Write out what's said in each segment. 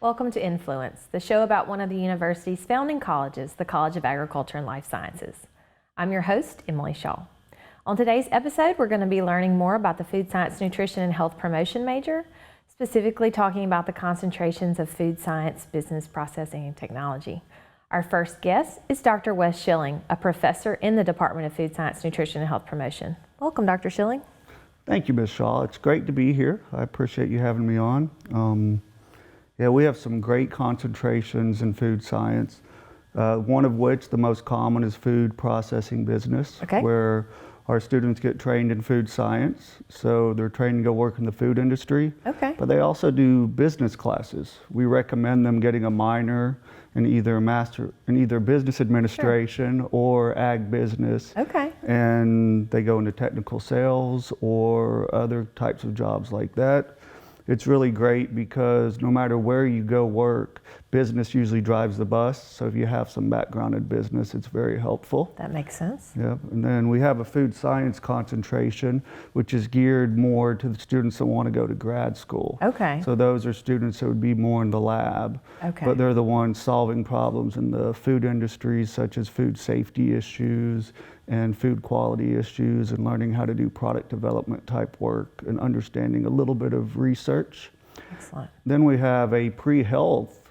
Welcome to Influence, the show about one of the university's founding colleges, the College of Agriculture and Life Sciences. I'm your host, Emily Shaw. On today's episode, we're going to be learning more about the Food Science, Nutrition, and Health Promotion major, specifically talking about the concentrations of food science, business processing, and technology. Our first guest is Dr. Wes Schilling, a professor in the Department of Food Science, Nutrition, and Health Promotion. Welcome, Dr. Schilling. Thank you, Ms. Shaw. It's great to be here. I appreciate you having me on. We have some great concentrations in food science, one of which, the most common, is food processing business, where our students get trained in food science. So they're trained to go work in the food industry, but they also do business classes. We recommend them getting a minor in either business administration or ag business. And they go into technical sales or other types of jobs like that. It's really great because no matter where you go work, business usually drives the bus. So if you have some background in business, it's very helpful. That makes sense. Yeah, and then we have a food science concentration, which is geared more to the students that want to go to grad school. So those are students that would be more in the lab, but they're the ones solving problems in the food industries, such as food safety issues and food quality issues, and learning how to do product development type work and understanding a little bit of research. Excellent. Then we have a pre-health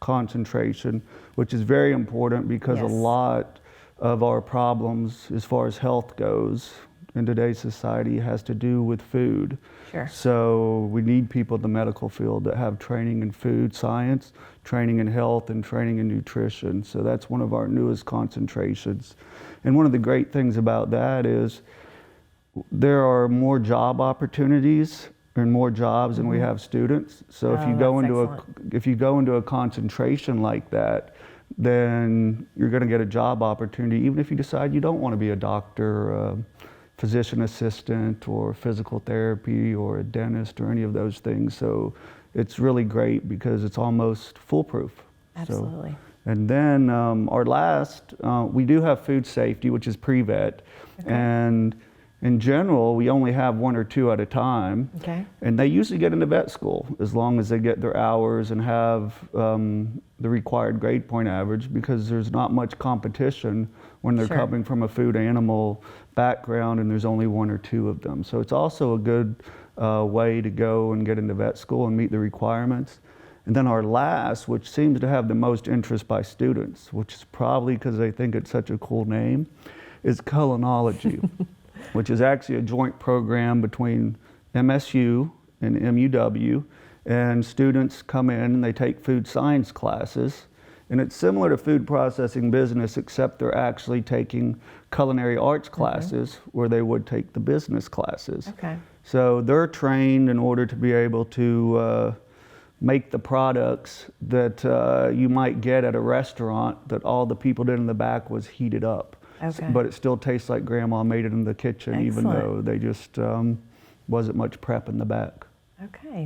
concentration, which is very important because a lot of our problems as far as health goes in today's society has to do with food. So we need people in the medical field that have training in food science, training in health, and training in nutrition. So that's one of our newest concentrations. And one of the great things about that is there are more job opportunities and more jobs than we have students. So if you go into a concentration like that, then you're going to get a job opportunity, even if you decide you don't want to be a doctor, physician assistant, or physical therapy, or a dentist, or any of those things. So it's really great because it's almost foolproof. Absolutely. And then our last, we do have food safety, which is pre-vet. And in general, we only have one or two at a time. And they usually get into vet school as long as they get their hours and have the required grade point average, because there's not much competition when they're coming from a food animal background and there's only one or two of them. So it's also a good way to go and get into vet school and meet the requirements. And then our last, which seems to have the most interest by students, which is probably because they think it's such a cool name, is culinology, which is actually a joint program between MSU and MUW. And students come in and they take food science classes. And it's similar to food processing business, except they're actually taking culinary arts classes where they would take the business classes. So they're trained in order to be able to make the products that you might get at a restaurant that all the people did in the back was heated up. But it still tastes like grandma made it in the kitchen, even though they just wasn't much prep in the back.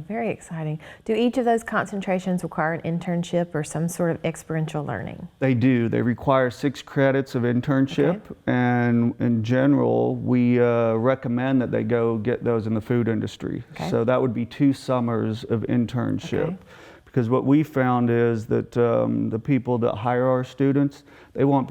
Very exciting. Do each of those concentrations require an internship or some sort of experiential learning? They do. They require 6 credits of internship, and in general, we recommend that they go get those in the food industry. So that would be 2 summers of internship. Because what we found is that the people that hire our students, they want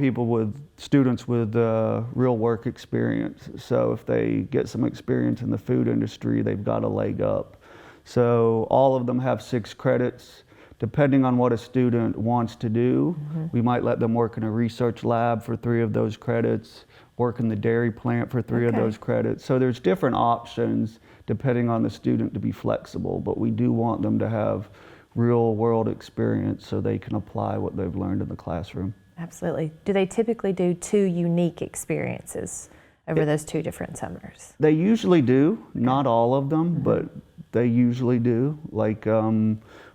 students with real work experience. So if they get some experience in the food industry, they've got a leg up. So all of them have 6 credits. Depending on what a student wants to do, we might let them work in a research lab for 3 of those credits, work in the dairy plant for 3 of those credits. So there's different options depending on the student to be flexible, but we do want them to have real world experience so they can apply what they've learned in the classroom. Absolutely. Do they typically do 2 unique experiences over those 2 different summers? They usually do, not all of them, but they usually do. Like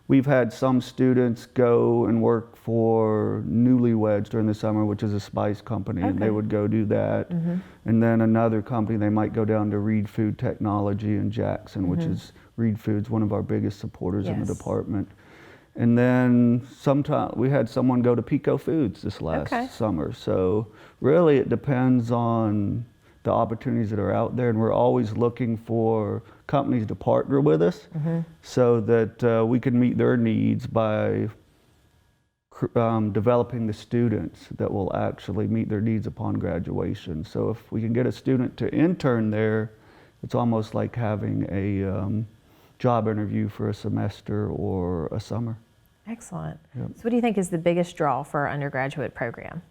we've had some students go and work for Newlyweds during the summer, which is a spice company, and they would go do that. And then another company, they might go down to Reed Food Technology in Jackson, which is Reed Foods, one of our biggest supporters in the department. And then we had someone go to Pico Foods this last summer. So really it depends on the opportunities that are out there, and we're always looking for companies to partner with us so that we can meet their needs by developing the students that will actually meet their needs upon graduation. So if we can get a student to intern there, it's almost like having a job interview for a semester or a summer. Excellent. Yep. So what do you think is the biggest draw for our undergraduate program?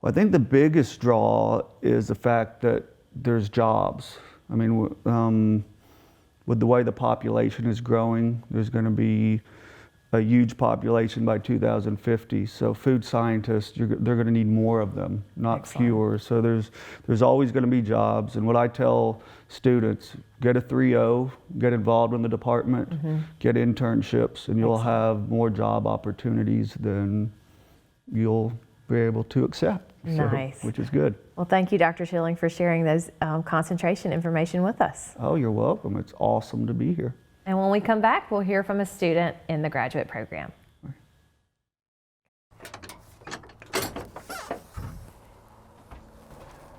Well, I think the biggest draw is the fact that there's jobs. I mean, with the way the population is growing, there's going to be a huge population by 2050. So food scientists, they're going to need more of them, not Excellent. fewer. So there's always going to be jobs. And what I tell students, get a 3.0, get involved in the department, get internships, and you'll Excellent. have more job opportunities than you'll be able to accept. Nice. Which is good. Well, thank you, Dr. Schilling, for sharing those concentration information with us. Oh, you're welcome. It's awesome to be here. And when we come back, we'll hear from a student in the graduate program.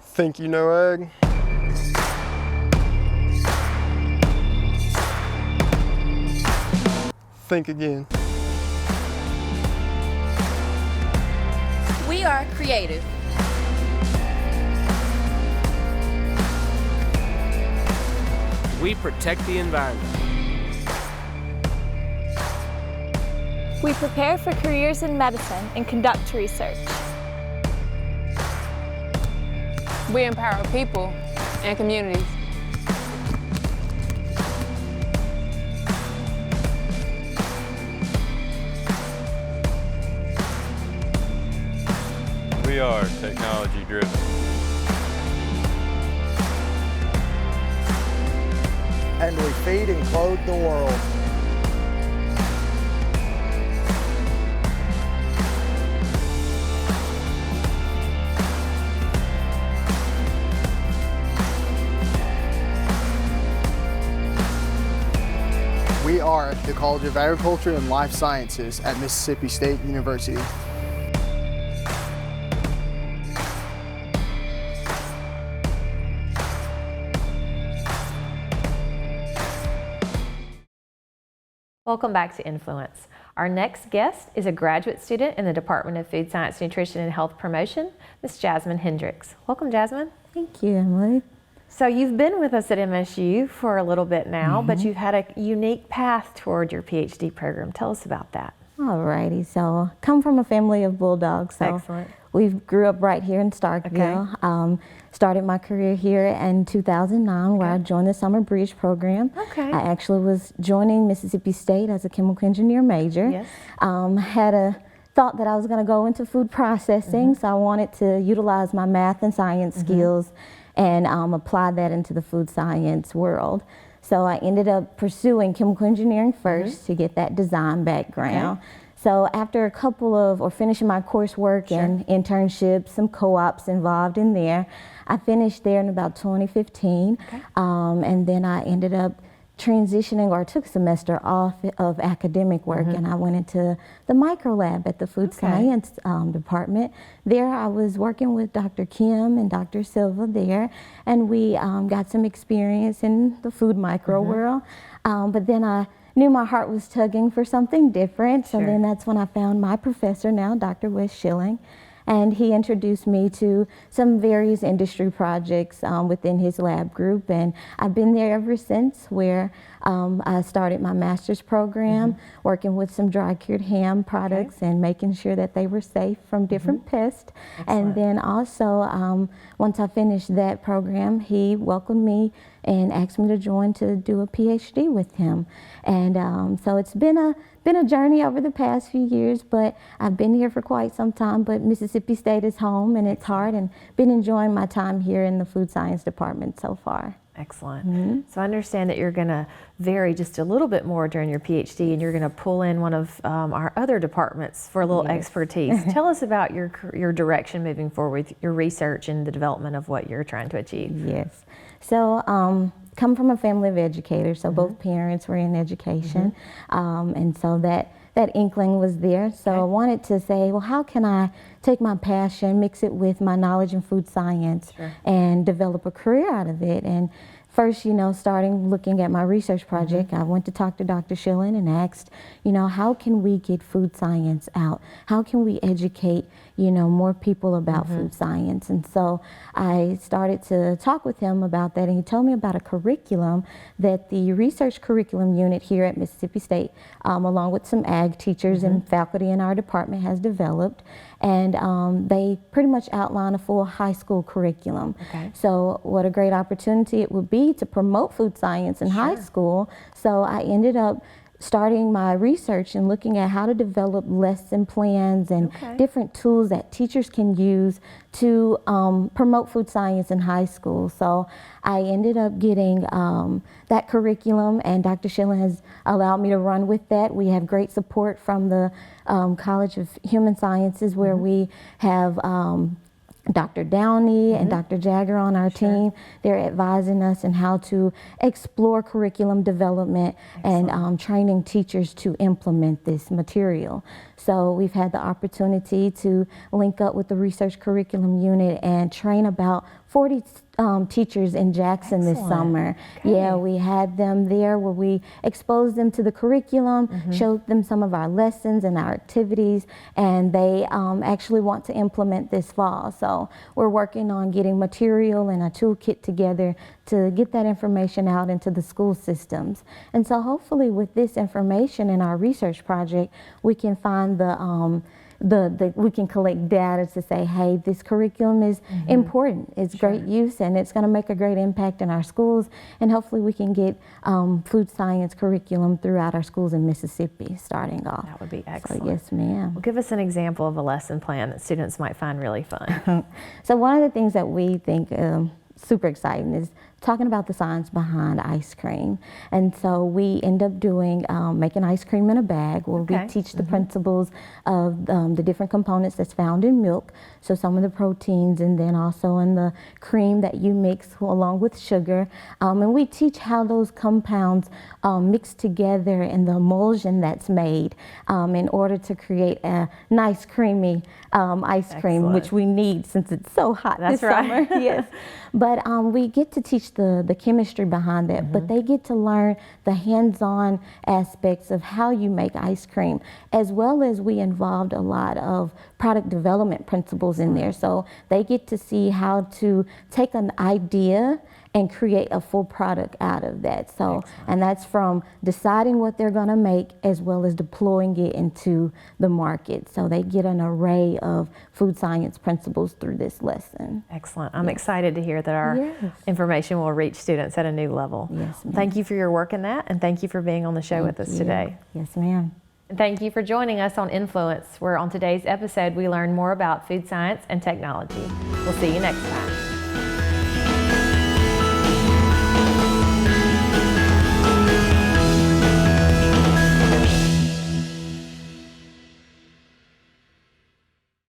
Think you know egg? Think again. We are creative. We protect the environment. We prepare for careers in medicine and conduct research. We empower people and communities. We are technology driven. And we feed and clothe the world. We are the College of Agriculture and Life Sciences at Mississippi State University. Welcome back to Influence. Our next guest is a graduate student in the Department of Food Science, Nutrition, and Health Promotion, Ms. Jasmine Hendricks. Welcome, Jasmine. Thank you, Emily. So you've been with us at MSU for a little bit now, but you've had a unique path toward your PhD program. Tell us about that. Alrighty, so come from a family of Bulldogs. So Excellent. We grew up right here in Starkville. Okay. Started my career here in 2009 where I joined the Summer Bridge program. Okay. I actually was joining Mississippi State as a chemical engineer major. Yes. Had a thought that I was going to go into food processing, so I wanted to utilize my math and science skills and apply that into the food science world. So I ended up pursuing chemical engineering first to get that design background. Okay. So after a couple of, or finishing my coursework and internships, some co-ops involved in there, I finished there in about 2015. Okay. And then I ended up transitioning or took a semester off of academic work and I went into the micro lab at the food science department. There I was working with Dr. Kim and Dr. Silva there, and we got some experience in the food micro world. But then I knew my heart was tugging for something different. So then that's when I found my professor now, Dr. Wes Schilling. And he introduced me to some various industry projects within his lab group. And I've been there ever since, where I started my master's program, working with some dry cured ham products and making sure that they were safe from different pests. And then also, once I finished that program, he welcomed me and asked me to join to do a PhD with him. And so it's been a journey over the past few years, but I've been here for quite some time. But Mississippi State is home and it's hard, and been enjoying my time here in the food science department so far. Excellent. So I understand that you're going to vary just a little bit more during your PhD, and you're going to pull in one of our other departments for a little expertise. Tell us about your direction moving forward with your research and the development of what you're trying to achieve. Yes. So come from a family of educators, so both parents were in education, and so that inkling was there. So I wanted to say, well, how can I take my passion, mix it with my knowledge in food science, and develop a career out of it? And first, starting looking at my research project, I went to talk to Dr. Schilling and asked, how can we get food science out? How can we educate, more people about food science? And so I started to talk with him about that, and he told me about a curriculum that the research curriculum unit here at Mississippi State, along with some ag teachers and faculty in our department, has developed. And they pretty much outline a full high school curriculum. Okay. So what a great opportunity it would be to promote food science in high school. So I ended up starting my research and looking at how to develop lesson plans and different tools that teachers can use to promote food science in high school. So I ended up getting that curriculum, and Dr. Schilling has allowed me to run with that. We have great support from the College of Human Sciences, where we have Dr. Downey and Dr. Jagger on our team. They're advising us on how to explore curriculum development and training teachers to implement this material. So we've had the opportunity to link up with the research curriculum unit and train about 40 teachers in Jackson this summer. Yeah, we had them there where we exposed them to the curriculum, showed them some of our lessons and our activities, and they actually want to implement this fall. So we're working on getting material and a toolkit together to get that information out into the school systems. And so hopefully with this information in our research project, we can find we can collect data to say, hey, this curriculum is important. It's great use, and it's going to make a great impact in our schools. And hopefully we can get food science curriculum throughout our schools in Mississippi starting off. That would be excellent. So, yes, ma'am. Well, give us an example of a lesson plan that students might find really fun. So one of the things that we think super exciting is talking about the science behind ice cream. And so we end up doing making ice cream in a bag, where we teach the principles of the different components that's found in milk. So some of the proteins, and then also in the cream that you mix along with sugar. And we teach how those compounds mix together in the emulsion that's made in order to create a nice creamy ice cream, which we need since it's so hot this summer. Yes. But we get to teach the chemistry behind that, but they get to learn the hands-on aspects of how you make ice cream, as well as we involved a lot of product development principles in there. So they get to see how to take an idea and create a full product out of that. So, and that's from deciding what they're gonna make as well as deploying it into the market. So they get an array of food science principles through this lesson. Excellent. I'm excited to hear that our information will reach students at a new level. Yes, ma'am. Thank you for your work in that, and thank you for being on the show with us today. Yes, ma'am. And thank you for joining us on Influence, where on today's episode we learn more about food science and technology. We'll see you next time.